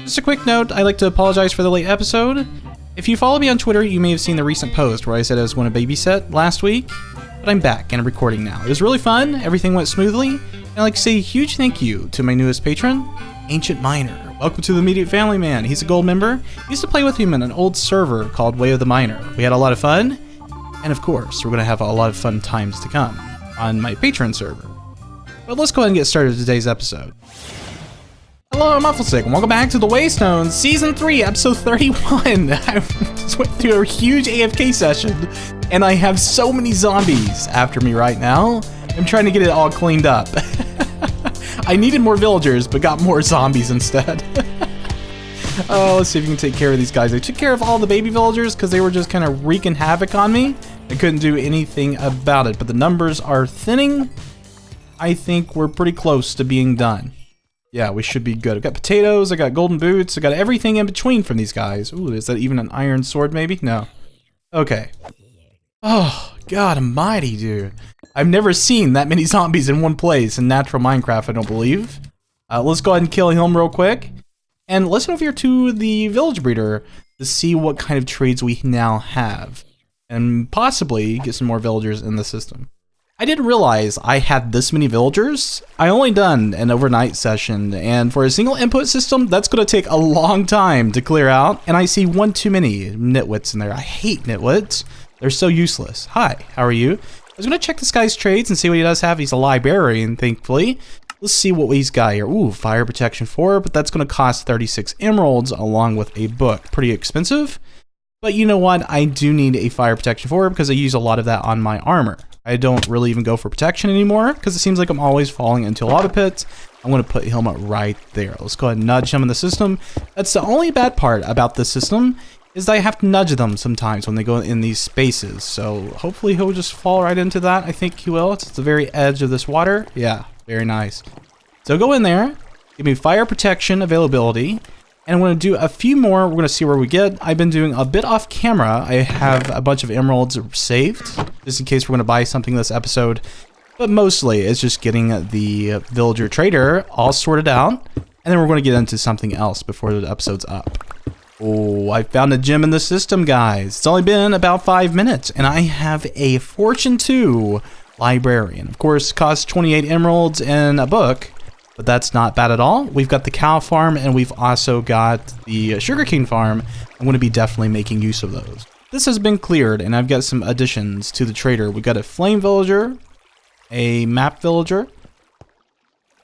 Just a quick note, I'd like to apologize for the late episode. If you follow me on Twitter, you may have seen the recent post where I said I was going to babysit last week, but I'm back and I'm recording now. It was really fun, everything went smoothly, and I'd like to say a huge thank you to my newest patron, Ancient Miner. Welcome to the immediate family, man. He's a gold member. I used to play with him in an old server called Way of the Miner. We had a lot of fun, and of course, we're going to have a lot of fun times to come on my Patreon server. But let's go ahead and get started with today's episode. Hello, I'm Wafflestick, and welcome back to the WayStone Season 3, Episode 31. I just went through a huge AFK session, and I have so many zombies after me right now. I'm trying to get it all cleaned up. I needed more villagers, but got more zombies instead. Oh, let's see if we can take care of these guys. I took care of all the baby villagers because they were just kind of wreaking havoc on me. I couldn't do anything about it, but the numbers are thinning. I think we're pretty close to being done. Yeah, we should be good. I've got potatoes, I got golden boots, I got everything in between from these guys. Ooh, is that even an iron sword maybe? No. Okay. Oh, God almighty, dude. I've never seen that many zombies in one place in natural Minecraft, I don't believe. Let's go ahead and kill him real quick. And let's head over here to the village breeder to see what kind of trades we now have. And possibly get some more villagers in the system. I didn't realize I had this many villagers. I only done an overnight session, and for a single input system, that's going to take a long time to clear out, and I see one too many nitwits in there. I hate nitwits. They're so useless. Hi, how are you? I was going to check this guy's trades and see what he does have. He's a librarian, thankfully. Let's see what he's got here. Ooh, fire protection 4, but that's going to cost 36 emeralds along with a book. Pretty expensive, but you know what? I do need a fire protection 4 because I use a lot of that on my armor. I don't really even go for protection anymore because it seems like I'm always falling into lava pits. I'm going to put him right there. Let's go ahead and nudge him in the system. That's the only bad part about this system is that I have to nudge them sometimes when they go in these spaces. So hopefully he'll just fall right into that. I think he will. It's at the very edge of this water. Yeah, very nice. So go in there, give me fire protection availability. And I'm going to do a few more. We're going to see where we get. I've been doing a bit off camera. I have a bunch of emeralds saved, just in case we're going to buy something this episode. But mostly, it's just getting the villager trader all sorted out. And then we're going to get into something else before the episode's up. Oh, I found a gem in the system, guys. It's only been about 5 minutes. And I have a Fortune 2 librarian. Of course, it costs 28 emeralds and a book. But that's not bad at all. We've got the cow farm, and we've also got the sugarcane farm. I'm going to be definitely making use of those. This has been cleared, and I've got some additions to the trader. We've got a flame villager, a map villager,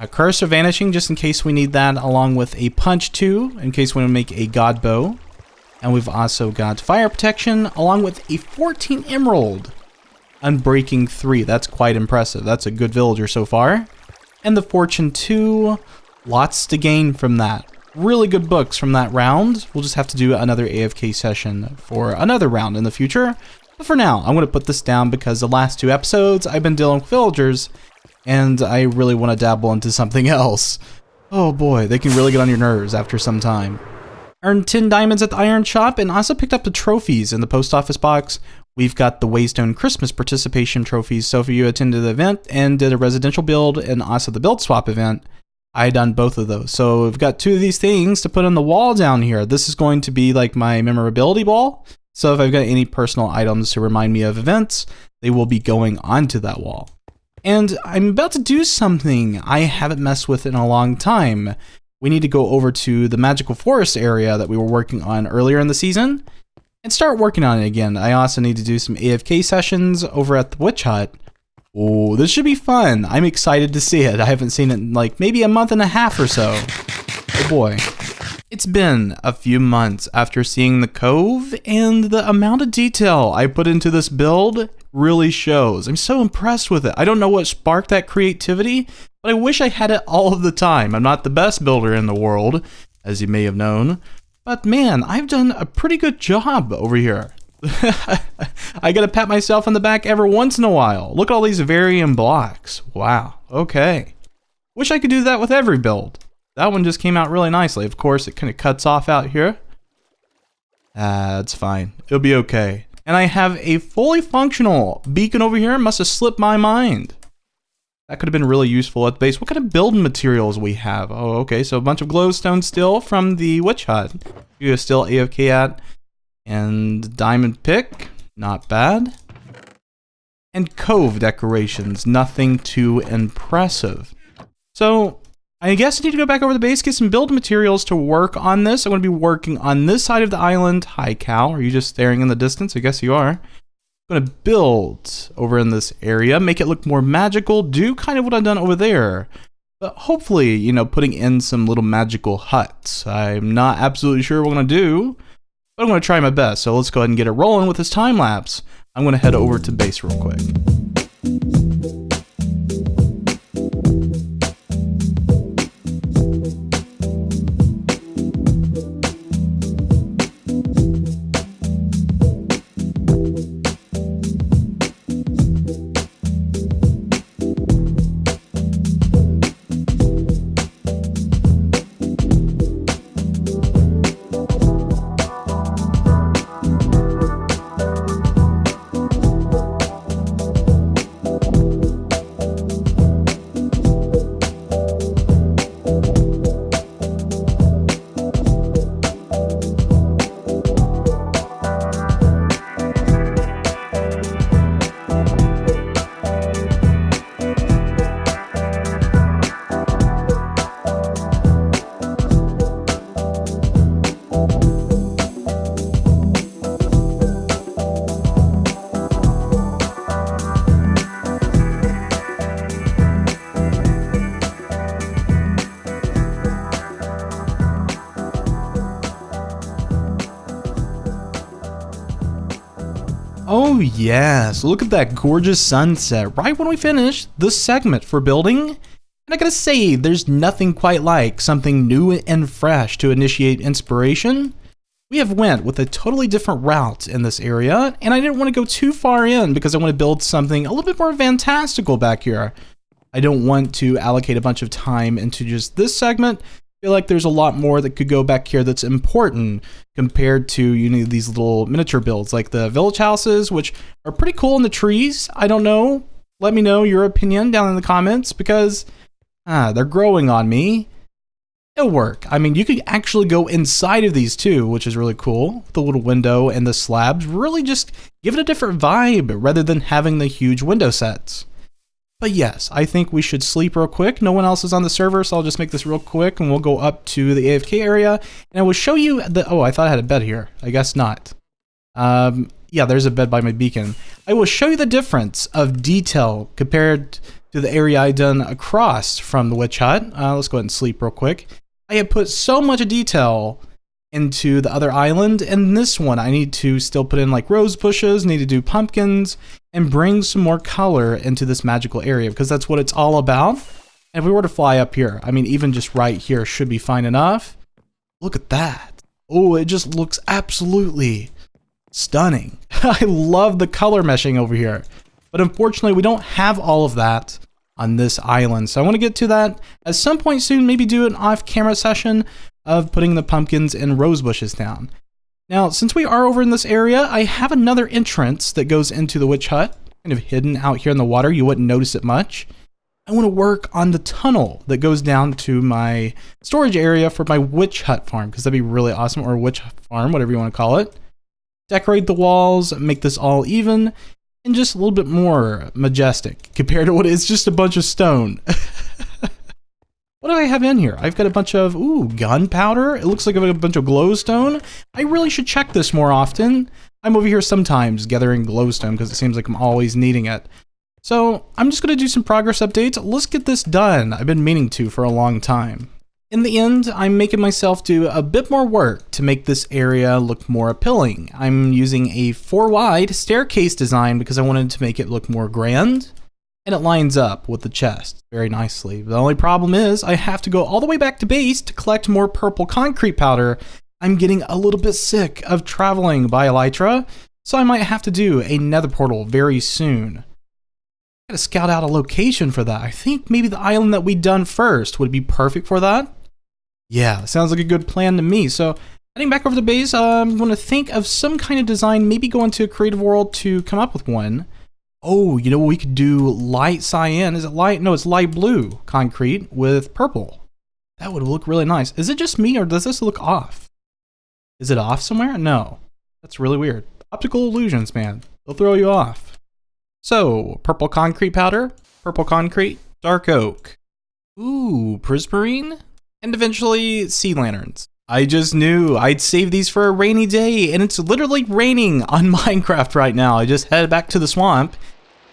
a curse of vanishing, just in case we need that, along with a punch 2, in case we want to make a god bow. And we've also got fire protection, along with a 14 emerald unbreaking 3. That's quite impressive. That's a good villager so far. And the Fortune 2, lots to gain from that. Really good books from that round. We'll just have to do another AFK session for another round in the future. But for now, I'm going to put this down because the last 2 episodes I've been dealing with villagers, and I really want to dabble into something else. Oh boy, they can really get on your nerves after some time. Earned 10 diamonds at the iron shop, and also picked up the trophies in the post office box. We've got the WayStone Christmas participation trophies, so if you attended the event and did a residential build and also the build swap event, I done both of those. So we've got 2 of these things to put on the wall down here. This is going to be like my memorability wall. So if I've got any personal items to remind me of events, they will be going onto that wall. And I'm about to do something I haven't messed with in a long time. We need to go over to the magical forest area that we were working on earlier in the season and start working on it again. I also need to do some AFK sessions over at the witch hut. Oh, this should be fun. I'm excited to see it. I haven't seen it in like maybe a month and a half or so. Oh boy. It's been a few months after seeing the cove, and the amount of detail I put into this build really shows. I'm so impressed with it. I don't know what sparked that creativity, but I wish I had it all of the time. I'm not the best builder in the world, as you may have known. But man, I've done a pretty good job over here. I gotta pat myself on the back every once in a while. Look at all these varying blocks. Wow, okay. Wish I could do that with every build. That one just came out really nicely. Of course, it kind of cuts off out here. That's fine. It'll be okay. And I have a fully functional beacon over here. Must have slipped my mind. That could have been really useful at the base. What kind of building materials we have? Oh, okay, so a bunch of glowstone still from the witch hut. You're still AFK at. And diamond pick, not bad. And cove decorations, nothing too impressive. So, I guess I need to go back over the base, get some build materials to work on this. I'm going to be working on this side of the island. Hi, Cal. Are you just staring in the distance? I guess you are. I'm going to build over in this area, make it look more magical, do kind of what I've done over there. But hopefully, you know, putting in some little magical huts. I'm not absolutely sure what I'm going to do, but I'm going to try my best. So let's go ahead and get it rolling with this time lapse. I'm going to head over to base real quick. Oh yes, look at that gorgeous sunset right when we finish this segment for building. And I gotta say, there's nothing quite like something new and fresh to initiate inspiration. We have went with a totally different route in this area, and I didn't want to go too far in because I want to build something a little bit more fantastical back here. I don't want to allocate a bunch of time into just this segment. I feel like there's a lot more that could go back here that's important compared to, you know, these little miniature builds like the village houses, which are pretty cool in the trees. I don't know. Let me know your opinion down in the comments because they're growing on me. It'll work. I mean, you could actually go inside of these too, which is really cool. The little window and the slabs really just give it a different vibe rather than having the huge window sets. But yes, I think we should sleep real quick. No one else is on the server, so I'll just make this real quick and we'll go up to the AFK area. And I will show you the... Oh, I thought I had a bed here. I guess not. Yeah, there's a bed by my beacon. I will show you the difference of detail compared to the area I done across from the witch hut. Let's go ahead and sleep real quick. I have put so much detail into the other island, and this one I need to still put in like rose bushes, need to do pumpkins, and bring some more color into this magical area because that's what it's all about. And if we were to fly up here, I mean, even just right here should be fine enough. Look at that. Oh, it just looks absolutely stunning. I love the color meshing over here, but unfortunately we don't have all of that on this island. So I want to get to that at some point soon, maybe do an off-camera session of putting the pumpkins and rose bushes down. Now, since we are over in this area, I have another entrance that goes into the witch hut, kind of hidden out here in the water. You wouldn't notice it much. I want to work on the tunnel that goes down to my storage area for my witch hut farm, because that'd be really awesome, or witch farm, whatever you want to call it. Decorate the walls, make this all even, and just a little bit more majestic compared to what is just a bunch of stone. What do I have in here? I've got a bunch of, gunpowder. It looks like I have a bunch of glowstone. I really should check this more often. I'm over here sometimes gathering glowstone because it seems like I'm always needing it. So I'm just going to do some progress updates. Let's get this done. I've been meaning to for a long time. In the end, I'm making myself do a bit more work to make this area look more appealing. I'm using a 4-wide staircase design because I wanted to make it look more grand. And it lines up with the chest very nicely. The only problem is I have to go all the way back to base to collect more purple concrete powder. I'm getting a little bit sick of traveling by Elytra, so I might have to do a nether portal very soon. I gotta scout out a location for that. I think maybe the island that we done first would be perfect for that. Yeah, sounds like a good plan to me. So heading back over to base, I'm going to think of some kind of design, maybe go into a creative world to come up with one. Oh, you know, we could do light cyan. Is it light? No, it's light blue concrete with purple. That would look really nice. Is it just me or does this look off? Is it off somewhere? No. That's really weird. Optical illusions, man. They'll throw you off. So, purple concrete powder, purple concrete, dark oak. Ooh, prismarine? And eventually, sea lanterns. I just knew I'd save these for a rainy day, and it's literally raining on Minecraft right now. I just headed back to the swamp.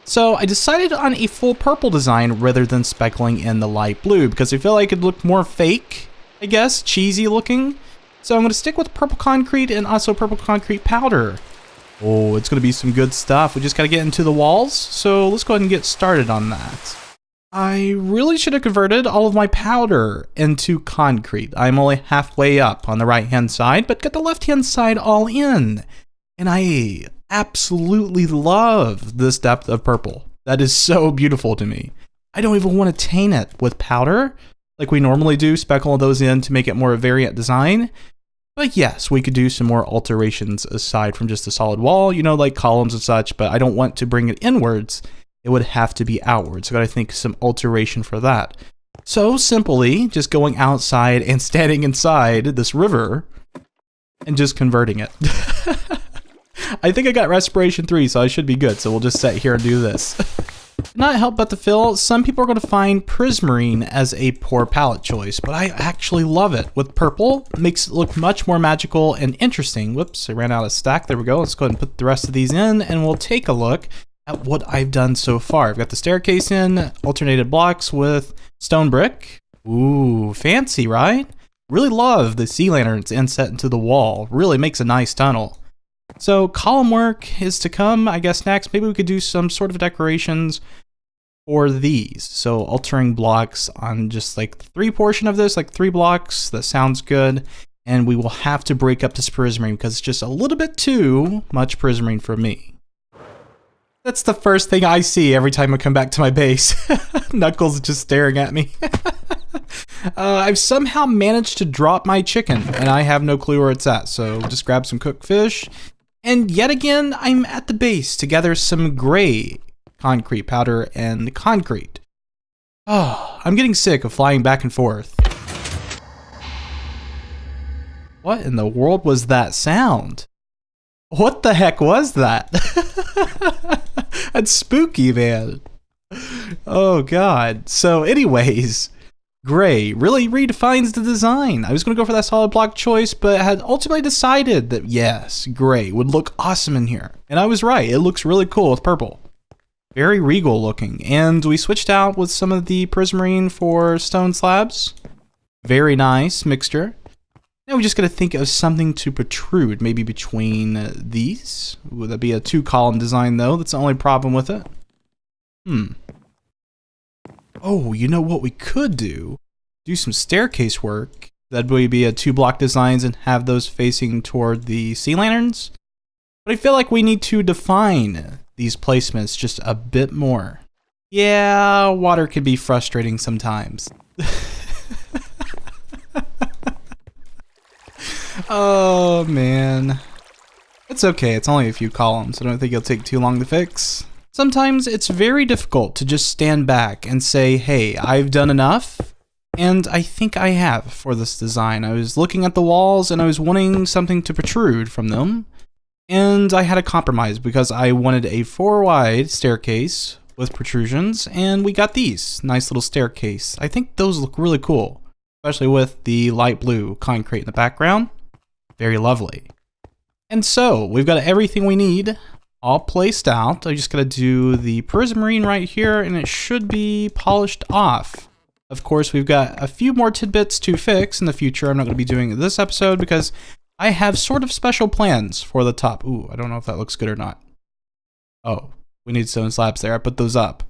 So I decided on a full purple design rather than speckling in the light blue because I feel like it looked more fake, I guess, cheesy looking. So I'm going to stick with purple concrete and also purple concrete powder. Oh, it's going to be some good stuff. We just got to get into the walls, so let's go ahead and get started on that. I really should have converted all of my powder into concrete. I'm only halfway up on the right-hand side, but got the left-hand side all in. And I absolutely love this depth of purple. That is so beautiful to me. I don't even want to taint it with powder like we normally do, speckle those in to make it more a variant design. But yes, we could do some more alterations aside from just a solid wall, you know, like columns and such, but I don't want to bring it inwards. It would have to be outwards. So I gotta think some alteration for that. So simply just going outside and standing inside this river and just converting it. I think I got respiration 3, so I should be good. So we'll just sit here and do this. Not help but to feel, some people are going to find prismarine as a poor palette choice, but I actually love it. With purple, it makes it look much more magical and interesting. Whoops, I ran out of stack. There we go. Let's go ahead and put the rest of these in, and we'll take a look at what I've done so far. I've got the staircase in, alternated blocks with stone brick. Ooh, fancy, right? Really love the sea lanterns inset into the wall. Really makes a nice tunnel. So column work is to come, I guess next. Maybe we could do some sort of decorations for these. So altering blocks on just like the 3 portion of this, like 3 blocks. That sounds good. And we will have to break up this prismarine because it's just a little bit too much prismarine for me. That's the first thing I see every time I come back to my base. Knuckles just staring at me. I've somehow managed to drop my chicken, and I have no clue where it's at. So just grab some cooked fish. And yet again, I'm at the base to gather some gray concrete powder and concrete. Oh, I'm getting sick of flying back and forth. What in the world was that sound? What the heck was that? That's spooky, man. Oh, God. So anyways, gray really redefines the design. I was going to go for that solid block choice, but had ultimately decided that yes, gray would look awesome in here. And I was right. It looks really cool with purple. Very regal looking. And we switched out with some of the prismarine for stone slabs. Very nice mixture. Now we just got to think of something to protrude, maybe between these. Would that be a 2-column design though? That's the only problem with it. Oh, you know what we could do? Do some staircase work. That would be a 2-block designs and have those facing toward the sea lanterns. But I feel like we need to define these placements just a bit more. Yeah, water can be frustrating sometimes. Oh, man. It's okay, it's only a few columns. I don't think it'll take too long to fix. Sometimes it's very difficult to just stand back and say, hey, I've done enough. And I think I have for this design. I was looking at the walls and I was wanting something to protrude from them. And I had a compromise because I wanted a 4-wide staircase with protrusions. And we got these nice little staircase. I think those look really cool, especially with the light blue concrete in the background. Very lovely. And so we've got everything we need all placed out. I just gotta do the prismarine right here and it should be polished off. Of course, we've got a few more tidbits to fix in the future. I'm not gonna be doing this episode because I have sort of special plans for the top. Ooh, I don't know if that looks good or not. Oh, we need stone slabs there. I put those up.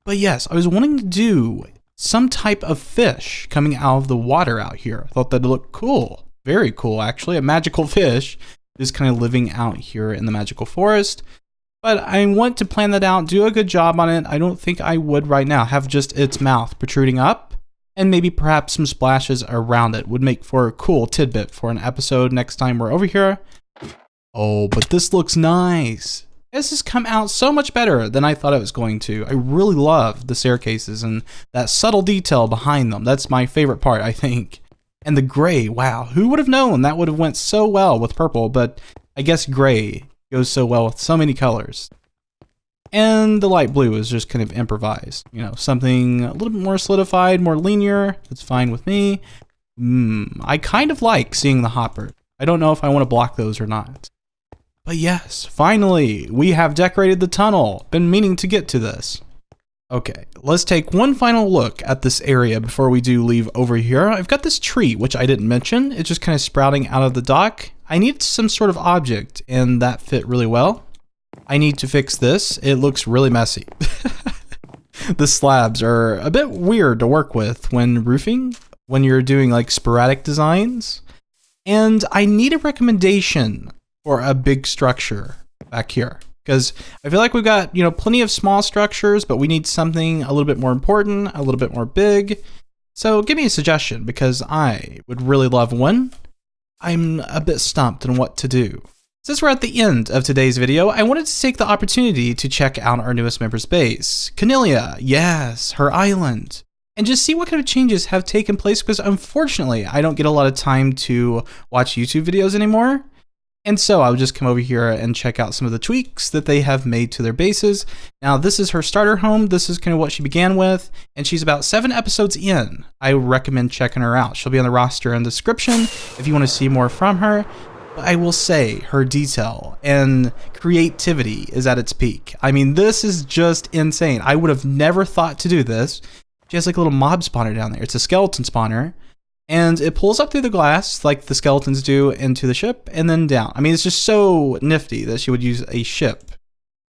But yes, I was wanting to do some type of fish coming out of the water out here. I thought that'd look cool. Very cool, actually. A magical fish just kind of living out here in the magical forest. But I want to plan that out, do a good job on it. I don't think I would right now have just its mouth protruding up and maybe perhaps some splashes around it would make for a cool tidbit for an episode next time we're over here. Oh, but this looks nice. This has come out so much better than I thought it was going to. I really love the staircases and that subtle detail behind them. That's my favorite part, I think. And the gray, wow, who would have known that would have went so well with purple, but I guess gray goes so well with so many colors. And the light blue is just kind of improvised. You know, something a little bit more solidified, more linear. That's fine with me. I kind of like seeing the hopper. I don't know if I want to block those or not. But yes, finally, we have decorated the tunnel. Been meaning to get to this. Okay, let's take one final look at this area before we do leave over here. I've got this tree, which I didn't mention. It's just kind of sprouting out of the dock. I need some sort of object, and that fit really well. I need to fix this. It looks really messy. The slabs are a bit weird to work with when roofing, when you're doing like sporadic designs. And I need a recommendation for a big structure back here, because I feel like we've got, you know, plenty of small structures, but we need something a little bit more important, a little bit more big. So give me a suggestion, because I would really love one. I'm a bit stumped on what to do. Since we're at the end of today's video, I wanted to take the opportunity to check out our newest member's base, Cornelia. Yes, her island. And just see what kind of changes have taken place, because unfortunately, I don't get a lot of time to watch YouTube videos anymore. And so I'll just come over here and check out some of the tweaks that they have made to their bases. Now, this is her starter home. This is kind of what she began with, and she's about 7 episodes in. I recommend checking her out. She'll be on the roster in the description if you want to see more from her. But I will say her detail and creativity is at its peak. I mean, this is just insane. I would have never thought to do this. She has like a little mob spawner down there. It's a skeleton spawner. And it pulls up through the glass like the skeletons do into the ship and then down. I mean, it's just so nifty that she would use a ship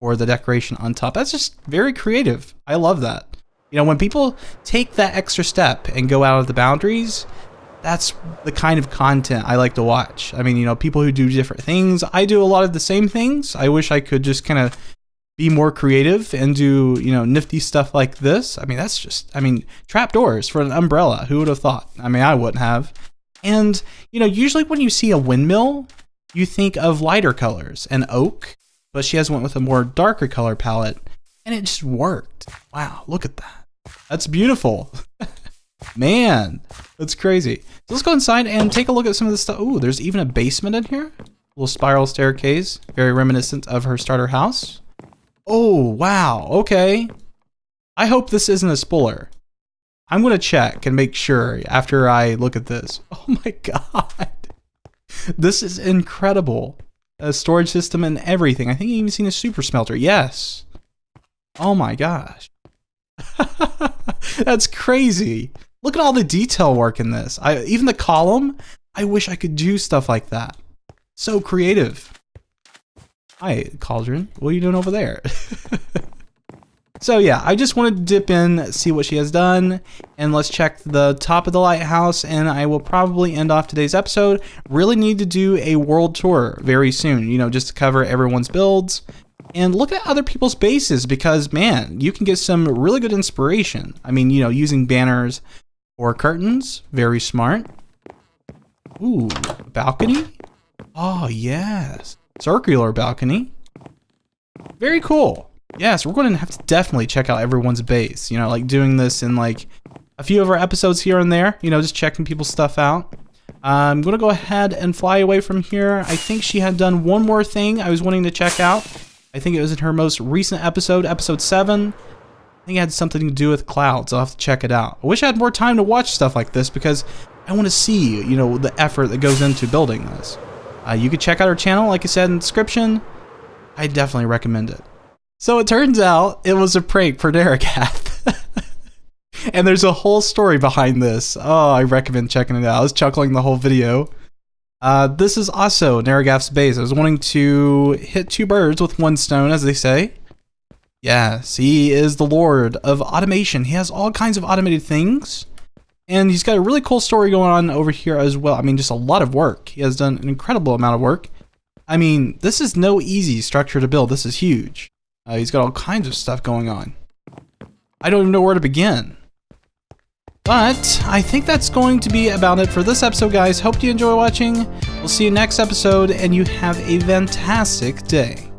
for the decoration on top. That's just very creative. I love that. You know, when people take that extra step and go out of the boundaries, that's the kind of content I like to watch. I mean, you know, people who do different things. I do a lot of the same things. I wish I could just kind of be more creative and do, you know, nifty stuff like this. I mean, that's just, I mean, trapdoors for an umbrella. Who would have thought? I mean, I wouldn't have. And, you know, usually when you see a windmill, you think of lighter colors and oak, but she has went with a more darker color palette and it just worked. Wow, look at that. That's beautiful. Man, that's crazy. So let's go inside and take a look at some of the stuff. Ooh, there's even a basement in here. A little spiral staircase, very reminiscent of her starter house. Oh, wow. Okay. I hope this isn't a spoiler. I'm going to check and make sure after I look at this. Oh my God. This is incredible. A storage system and everything. I think I've even seen a super smelter. Yes. Oh my gosh. That's crazy. Look at all the detail work in this. Even the column, I wish I could do stuff like that. So creative. Hi, Cauldron. What are you doing over there? So yeah, I just wanted to dip in, see what she has done, and let's check the top of the lighthouse, and I will probably end off today's episode. Really need to do a world tour very soon, you know, just to cover everyone's builds and look at other people's bases, because man, you can get some really good inspiration. I mean, you know, using banners or curtains, very smart. Ooh, balcony? Oh yes. Circular balcony. Very cool. Yes, we're going to have to definitely check out everyone's base. You know, like doing this in like a few of our episodes here and there. You know, just checking people's stuff out. I'm going to go ahead and fly away from here. I think she had done one more thing I was wanting to check out. I think it was in her most recent episode, episode 7. I think it had something to do with clouds. I'll have to check it out. I wish I had more time to watch stuff like this, because I want to see, you know, the effort that goes into building this. You could check out our channel, like I said in the description. I definitely recommend it. So it turns out it was a prank for Naragath. And there's a whole story behind this. Oh, I recommend checking it out. I was chuckling the whole video. This is also Naragath's base. I was wanting to hit 2 birds with 1 stone, as they say. Yes, he is the lord of automation. He has all kinds of automated things. And he's got a really cool story going on over here as well. I mean, just a lot of work. He has done an incredible amount of work. I mean, this is no easy structure to build. This is huge. He's got all kinds of stuff going on. I don't even know where to begin. But I think that's going to be about it for this episode, guys. Hope you enjoy watching. We'll see you next episode, and you have a fantastic day.